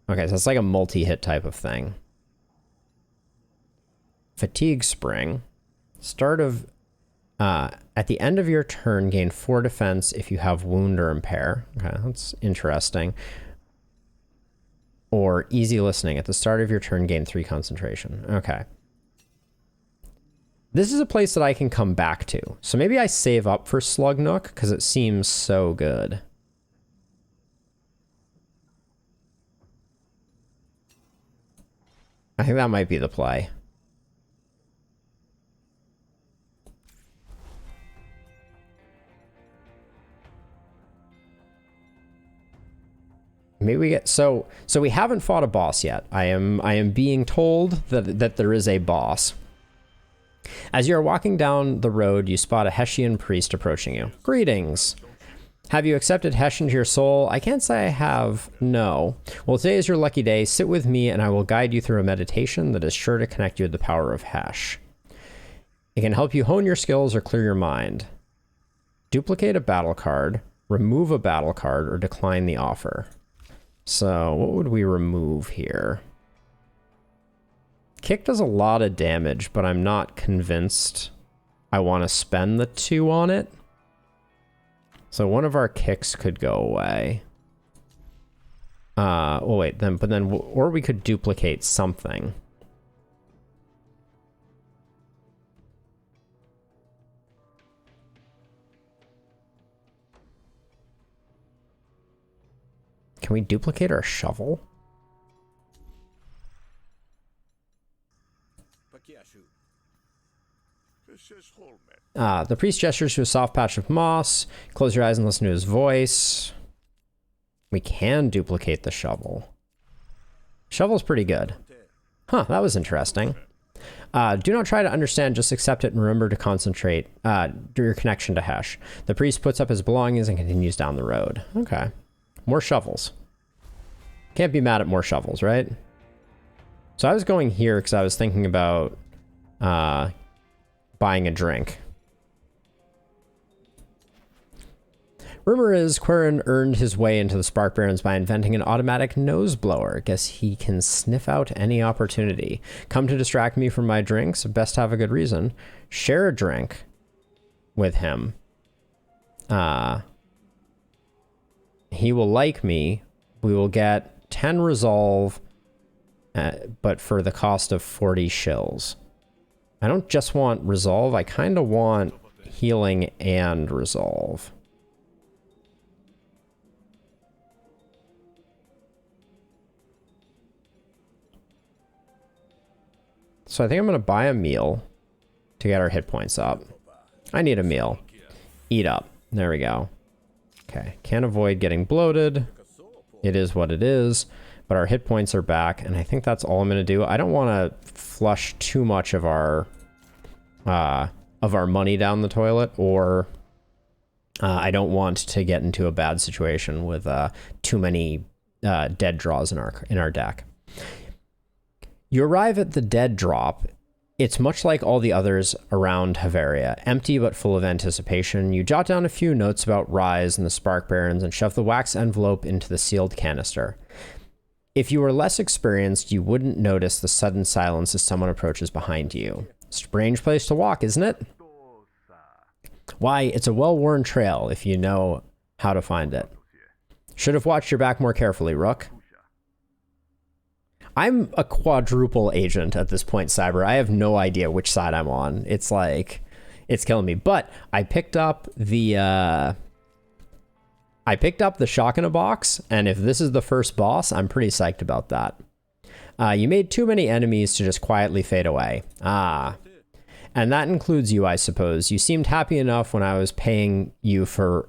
Okay, so it's like a multi-hit type of thing. Fatigue Spring. Start of... at the end of your turn, gain 4 defense if you have wound or impair. Okay, that's interesting. Or easy listening. At the start of your turn, gain 3 concentration. Okay. This is a place that I can come back to. So maybe I save up for Slug Nook because it seems so good. I think that might be the play. Maybe we get so we haven't fought a boss yet. I am being told that there is a boss. As you are walking down the road, you spot a Hessian priest approaching you. Greetings. Have you accepted Hesh into your soul? I can't say I have. No. Well, today is your lucky day. Sit with me and I will guide you through a meditation that is sure to connect you with the power of Hesh. It can help you hone your skills or clear your mind. Duplicate a battle card, remove a battle card, or decline the offer. So what would we remove here? Kick does a lot of damage, but I'm not convinced I want to spend the 2 on it. So one of our kicks could go away. Well, wait, or we could duplicate something. Can we duplicate our shovel? The priest gestures to a soft patch of moss. Close your eyes and listen to his voice. We can duplicate the shovel. Shovel's pretty good. Huh, that was interesting. Do not try to understand, just accept it and remember to concentrate through your connection to Hesh. The priest puts up his belongings and continues down the road. Okay. More shovels. Can't be mad at more shovels, right? So I was going here because I was thinking about buying a drink. Rumor is Quirin earned his way into the Spark Barrens by inventing an automatic nose blower. Guess he can sniff out any opportunity. Come to distract me from my drinks? Best have a good reason. Share a drink with him. He will like me. We will get 10 resolve, but for the cost of 40 shills. I don't just want resolve. I kind of want healing and resolve. So I think I'm going to buy a meal to get our hit points up. I need a meal. Eat up. There we go. Okay. Can't avoid getting bloated. It is what it is. But our hit points are back, and I think that's all I'm going to do. I don't want to flush too much of our money down the toilet, or I don't want to get into a bad situation with too many dead draws in our deck. You arrive at the dead drop. It's much like all the others around Havaria, empty but full of anticipation. You jot down a few notes about Rise and the Spark Barrens and shove the wax envelope into the sealed canister. If you were less experienced, you wouldn't notice the sudden silence as someone approaches behind you. Strange place to walk, isn't it? Why, it's a well-worn trail if you know how to find it. Should have watched your back more carefully, Rook. I'm a quadruple agent at this point, Cyber. I have no idea which side I'm on. It's like, it's killing me. But I picked up the I picked up the shock in a box, and if this is the first boss, I'm pretty psyched about that. You made too many enemies to just quietly fade away. Ah. And that includes you, I suppose. You seemed happy enough when I was paying you for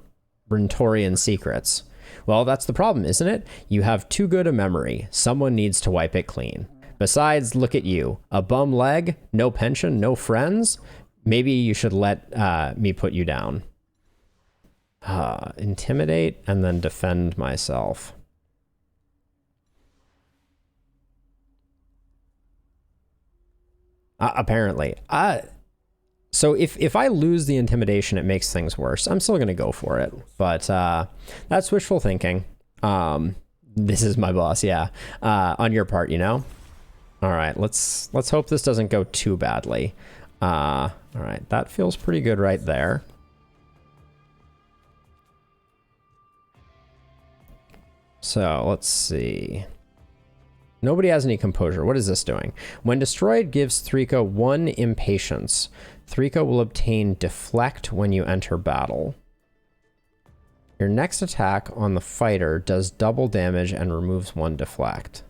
Rentorian secrets. Well, that's the problem, isn't it? You have too good a memory. Someone needs to wipe it clean. Besides, look at you. A bum leg, no pension, no friends. Maybe you should let me put you down. Intimidate and then defend myself. Apparently. So if I lose the intimidation, it makes things worse. I'm still going to go for it. But that's wishful thinking. This is my boss, yeah. On your part, you know? All right, let's hope this doesn't go too badly. All right, that feels pretty good right there. So let's see. Nobody has any composure. What is this doing? When destroyed, gives Thrika 1 impatience. Thrika will obtain deflect when you enter battle. Your next attack on the fighter does double damage and removes 1 deflect.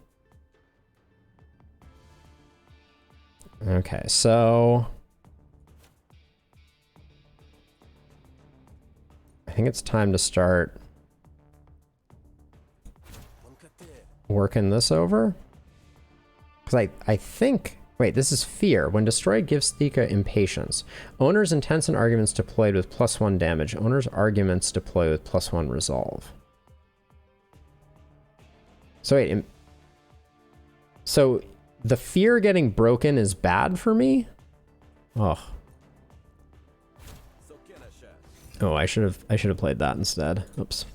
Okay, so I think it's time to start working this over. Because I think, wait, this is fear. When destroyed, gives Thika impatience. Owner's intents and arguments deployed with +1 damage. Owner's arguments deploy with +1 resolve. So wait, so the fear getting broken is bad for me? Oh. Oh, I should have played that instead. Oops.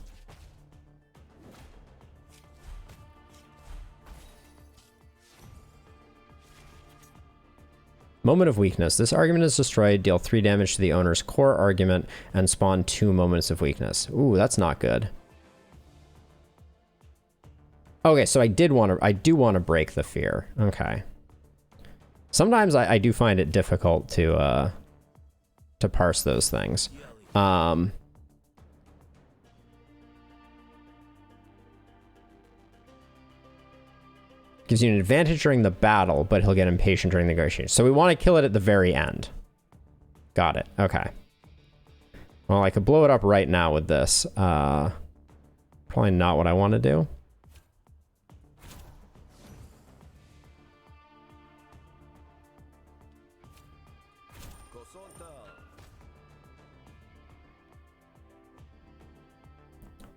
Moment of weakness. This argument is destroyed. Deal 3 damage to the owner's core argument and spawn 2 moments of weakness. Ooh, that's not good. Okay, so I do want to break the fear. Okay. Sometimes I do find it difficult to parse those things. Gives you an advantage during the battle, but he'll get impatient during the negotiation. So we want to kill it at the very end. Got it. Okay. Well, I could blow it up right now with this. Probably not what I want to do.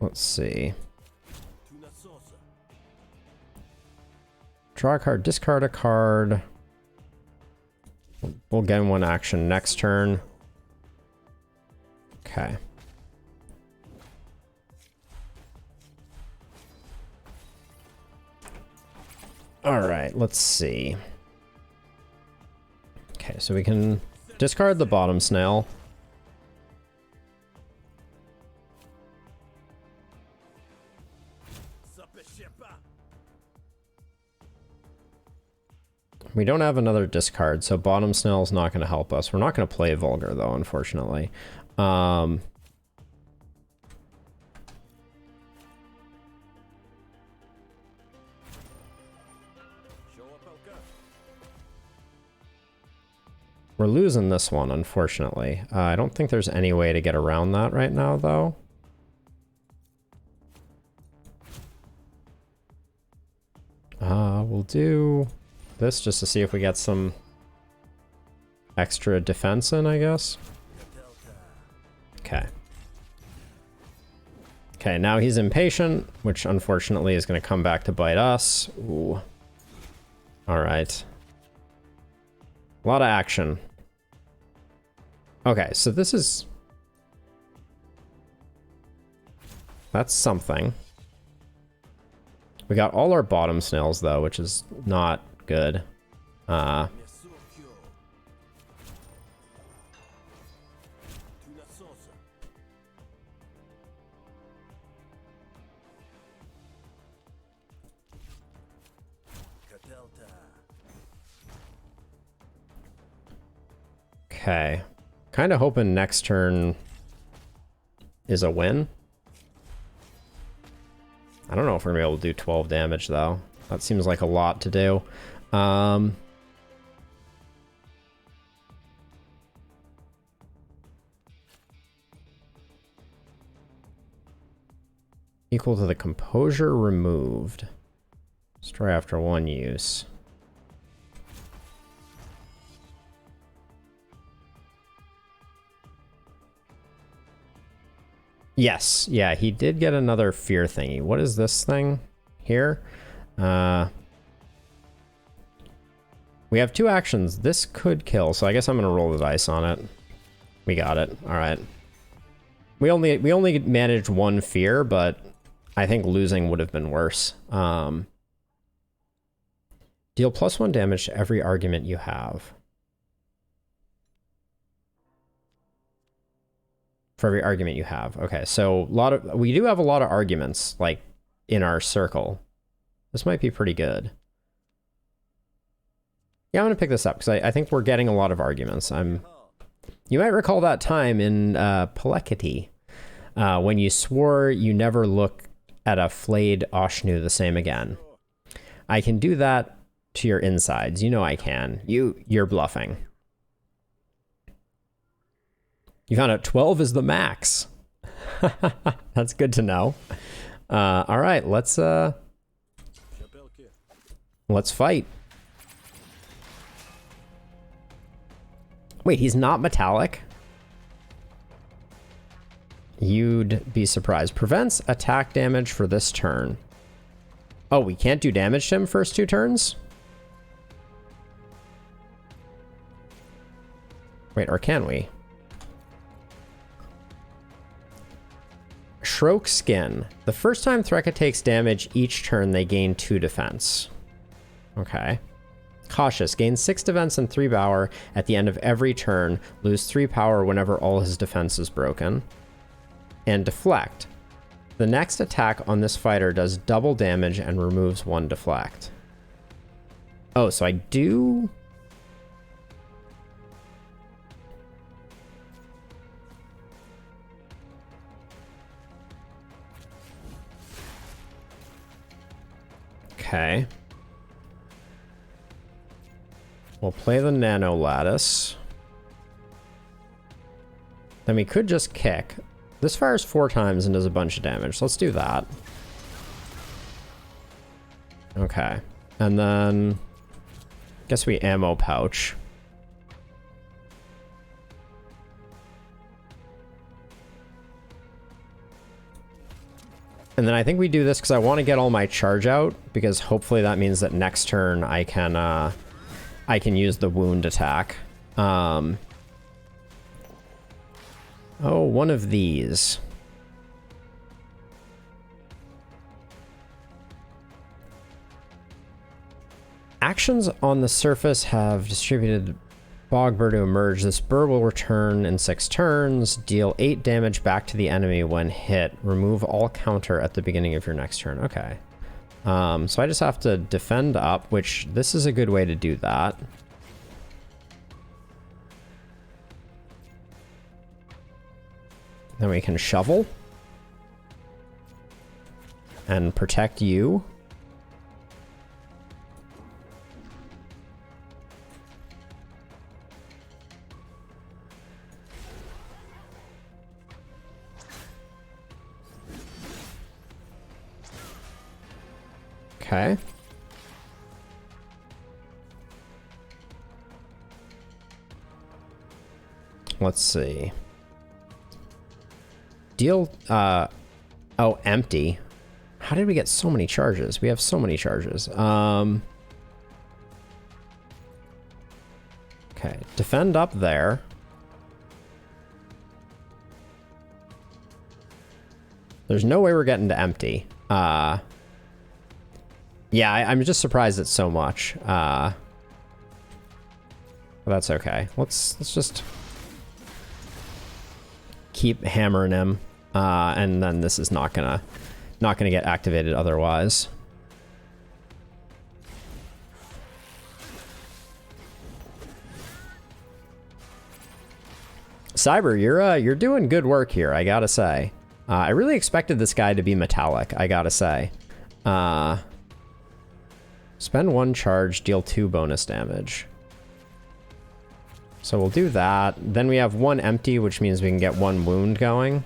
Let's see. Draw a card, discard a card. We'll get 1 action next turn. Okay. All right, let's see. Okay, so we can discard the bottom snail. We don't have another discard, so bottom snail is not going to help us. We're not going to play Vulgar, though, unfortunately. We're losing this one, unfortunately. I don't think there's any way to get around that right now, though. We'll do this just to see if we get some extra defense in, I guess. Okay. Okay, now he's impatient, which unfortunately is going to come back to bite us. Ooh. All right. A lot of action. Okay, so this is... That's something. We got all our bottom snails, though, which is not good. Okay. Kind of hoping next turn is a win. I don't know if we're gonna be able to do 12 damage though. That seems like a lot to do. Equal to the composure removed. Destroy after one use. Yes, yeah, he did get another fear thingy. What is this thing here? We have 2 actions. This could kill, so I guess I'm gonna roll the dice on it. We got it. All right. We only managed 1 fear, but I think losing would have been worse. Deal +1 damage to every argument you have. For every argument you have. Okay, so we do have a lot of arguments, like, in our circle. This might be pretty good. Yeah, I'm gonna pick this up, because I think we're getting a lot of arguments. You might recall that time in Pelekity, when you swore you never look at a flayed Oshnu the same again. I can do that to your insides. You know I can. You're bluffing. You found out 12 is the max. That's good to know. All right, let's fight. Wait, he's not metallic? You'd be surprised. Prevents attack damage for this turn. Oh, we can't do damage to him first 2 turns? Wait, or can we? Shroak Skin. The first time Threka takes damage each turn, they gain 2 defense. Okay. Cautious. Gains 6 defense and 3 power at the end of every turn. Lose 3 power whenever all his defense is broken. And Deflect. The next attack on this fighter does double damage and removes 1 deflect. Oh, so I do... Okay. We'll play the Nano Lattice. Then we could just kick. This fires 4 times and does a bunch of damage. So let's do that. Okay. And then... guess we ammo pouch. And then I think we do this because I want to get all my charge out, because hopefully that means that next turn I can use the wound attack. Oh, one of these. Actions on the surface have distributed Bog Burr to emerge. This burr will return in 6 turns. Deal 8 damage back to the enemy when hit. Remove all counter at the beginning of your next turn. Okay. So I just have to defend up, which this is a good way to do that. Then we can shovel. And protect you. Okay. Let's see. Deal, oh, empty. How did we get so many charges? We have so many charges. Okay. Defend up there. There's no way we're getting to empty. Yeah, I'm just surprised it's so much. But that's okay. Let's just keep hammering him, and then this is not gonna get activated otherwise. Cyber, you're doing good work here, I gotta say. I really expected this guy to be metallic, I gotta say. Spend 1 charge, deal 2 bonus damage. So we'll do that. Then we have 1 empty, which means we can get 1 wound going.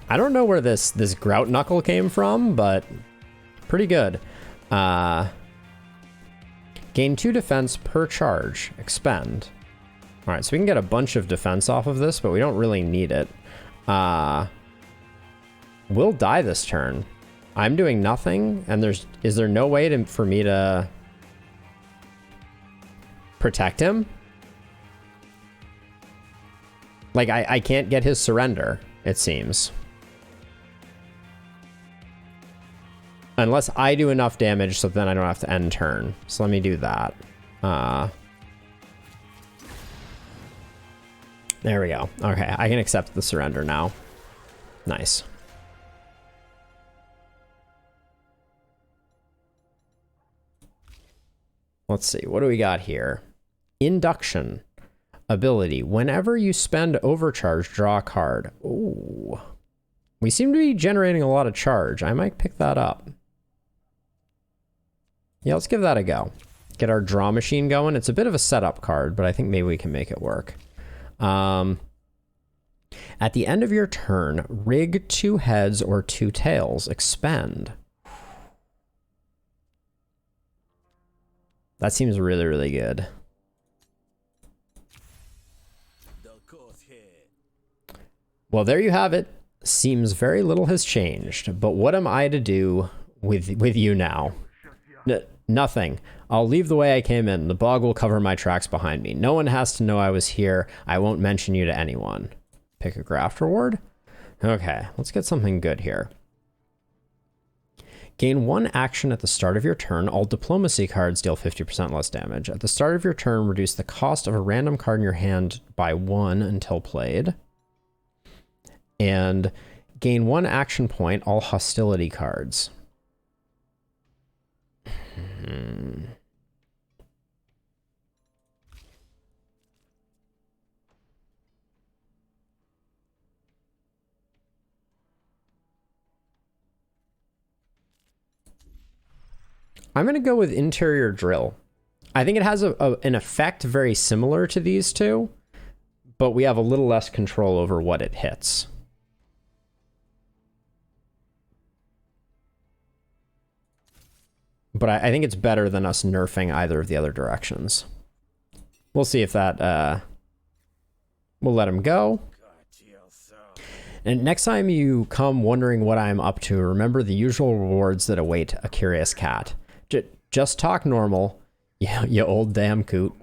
I don't know where this Grout Knuckle came from, but pretty good. Gain 2 defense per charge. Expend. All right, so we can get a bunch of defense off of this, but we don't really need it. We'll die this turn. I'm doing nothing, and is there no way for me to protect him? Like, I can't get his surrender, it seems. Unless I do enough damage, so then I don't have to end turn. So let me do that. There we go. Okay, I can accept the surrender now. Nice. Let's see, what do we got here? Induction ability. Whenever you spend overcharge, draw a card. Ooh. We seem to be generating a lot of charge. I might pick that up. Yeah, let's give that a go. Get our draw machine going. It's a bit of a setup card, but I think maybe we can make it work. At the end of your turn, rig 2 heads or 2 tails. Expend. That seems really, really good. Well, there you have it. Seems very little has changed, but what am I to do with you now? Nothing. I'll leave the way I came in. The bog will cover my tracks behind me. No one has to know I was here. I won't mention you to anyone. Pick a graft reward? Okay, let's get something good here. Gain 1 action at the start of your turn. All diplomacy cards deal 50% less damage. At the start of your turn, reduce the cost of a random card in your hand by 1 until played. And gain 1 action point, all hostility cards. I'm going to go with Interior Drill. I think it has an effect very similar to these two, but we have a little less control over what it hits. But I think it's better than us nerfing either of the other directions. We'll see if that... we'll let him go. And next time you come wondering what I'm up to, remember the usual rewards that await a curious cat. Just talk normal, you old damn coot.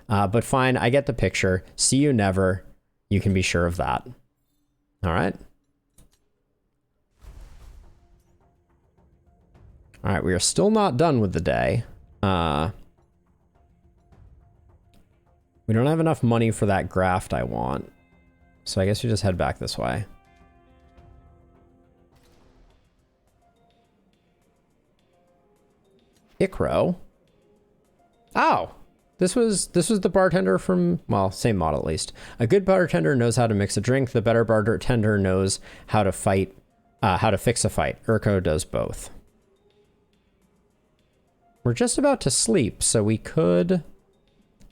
But fine, I get the picture. See you never. You can be sure of that. All right. All right, we are still not done with the day. We don't have enough money for that graft I want. So I guess we just head back this way. Icro. Oh, this was the bartender from, well, same model at least. A good bartender knows how to mix a drink. The better bartender knows how to fight, how to fix a fight. Urko does both. We're just about to sleep, so we could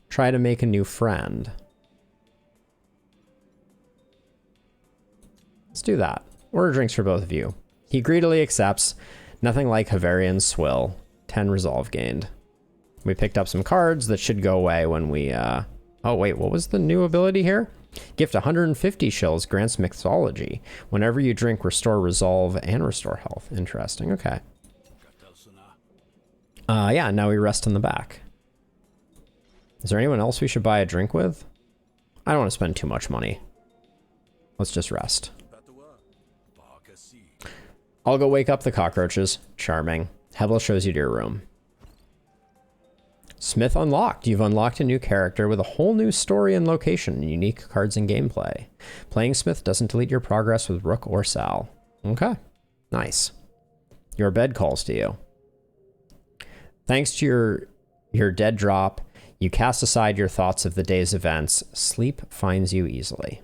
try to make a new friend. Let's do that. Order drinks for both of you. He greedily accepts. Nothing like Havarian Swill. 10 resolve gained. We picked up some cards that should go away when we... Oh, wait, what was the new ability here? Gift 150 shills, grants mythology. Whenever you drink, restore resolve and restore health. Interesting, okay. Yeah, now we rest in the back. Is there anyone else we should buy a drink with? I don't want to spend too much money. Let's just rest. I'll go wake up the cockroaches. Charming. Hebel shows you to your room. Smith unlocked. You've unlocked a new character with a whole new story and location, unique cards and gameplay. Playing Smith doesn't delete your progress with Rook or Sal. Okay. Nice. Your bed calls to you. Thanks to your dead drop, You cast aside your thoughts of the day's events. Sleep finds you easily.